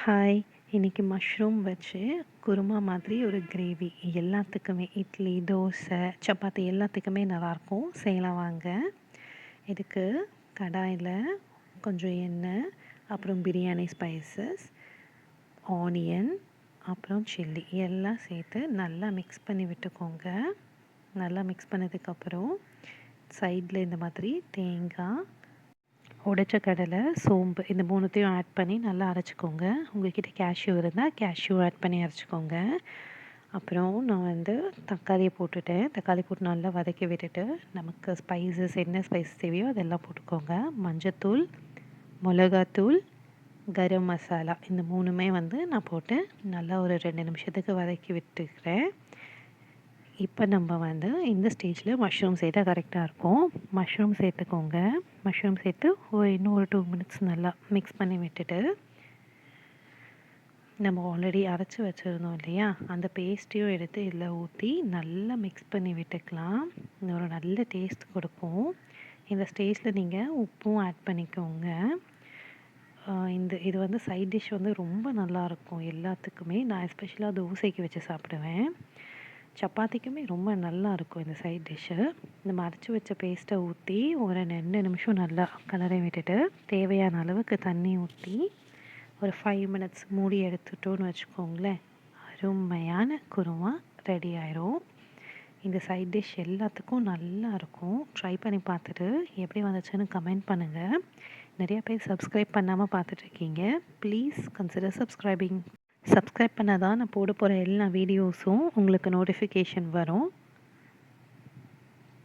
Hi! இன்னைக்கு mushroom வச்சு குருமா மாதிரி ஒரு கிரேவி எல்லாத்துக்குமே இட்லி, தோசை, சப்பாத்தி எல்லாத்துக்குமே நல்லாயிருக்கும். செய்யலாம் வாங்க. இதுக்கு கடாயில் கொஞ்சம் எண்ணெய், அப்புறம் பிரியாணி ஸ்பைசஸ், ஆனியன், அப்புறம் சில்லி எல்லாம் சேர்த்து நல்லா மிக்ஸ் பண்ணி விட்டுக்கோங்க. நல்லா மிக்ஸ் பண்ணதுக்கப்புறம் சைடில் இந்த மாதிரி தேங்காய், உடைச்ச கடலை, சோம்பு இந்த 3த்தையும் ஆட் பண்ணி நல்லா அரைச்சிக்கோங்க. உங்கள்கிட்ட கேஷ்யூ இருந்தால் கேஷ்யூ ஆட் பண்ணி அரைச்சிக்கோங்க. அப்புறம் நான் தக்காளியை போட்டுட்டேன். தக்காளி போட்டு நல்லா வதக்கி விட்டுட்டு நமக்கு ஸ்பைசஸ் என்ன ஸ்பைசஸ் தேவையோ அதெல்லாம் போட்டுக்கோங்க. மஞ்சத்தூள், மிளகாத்தூள், கரம் மசாலா இந்த 3மே நான் போட்டு நல்லா ஒரு 2 நிமிஷத்துக்கு வதக்கி விட்டுக்கிறேன். இப்போ நம்ம இந்த ஸ்டேஜில் மஷ்ரூம் சேர்த்தா கரெக்டாக இருக்கும். மஷ்ரூம் சேர்த்துக்கோங்க. மஷ்ரூம் சேர்த்து இன்னும் ஒரு 2 மினிட்ஸ் நல்லா மிக்ஸ் பண்ணி விட்டுட்டு நம்ம ஆல்ரெடி அரைச்சி வச்சுருந்தோம் இல்லையா, அந்த பேஸ்ட்டையும் எடுத்து இதில் ஊற்றி நல்லா மிக்ஸ் பண்ணி விட்டுக்கலாம். இது ஒரு நல்ல டேஸ்ட் கொடுக்கும். இந்த ஸ்டேஜில் நீங்கள் உப்பும் ஆட் பண்ணிக்கோங்க. இது சைட் டிஷ் ரொம்ப நல்லாயிருக்கும் எல்லாத்துக்குமே. நான் எஸ்பெஷலாக தோசைக்கு வச்சு சாப்பிடுவேன். சப்பாத்திக்குமே ரொம்ப நல்லாயிருக்கும் இந்த சைட் டிஷ்ஷு. நம்ம அரைச்சி வச்ச பேஸ்ட்டை ஊற்றி ஒரு 2 நிமிஷம் நல்லா கிளறி விட்டுட்டு தேவையான அளவுக்கு தண்ணி ஊற்றி ஒரு 5 மினிட்ஸ் மூடி எடுத்துட்டோன்னு வச்சுக்கோங்களேன், அருமையான குருமா ரெடி ஆயிரும். இந்த சைட் டிஷ் எல்லாத்துக்கும் நல்லாயிருக்கும். ட்ரை பண்ணி பார்த்துட்டு எப்படி வந்துச்சுன்னு கமெண்ட் பண்ணுங்கள். நிறையா பேர் சப்ஸ்கிரைப் பண்ணாமல் பார்த்துட்ருக்கீங்க. ப்ளீஸ் கன்சிடர் சப்ஸ்கிரைப் பண்ணால் தான் நான் போட போகிற எல்லா வீடியோஸும் உங்களுக்கு நோட்டிஃபிகேஷன் வரும்.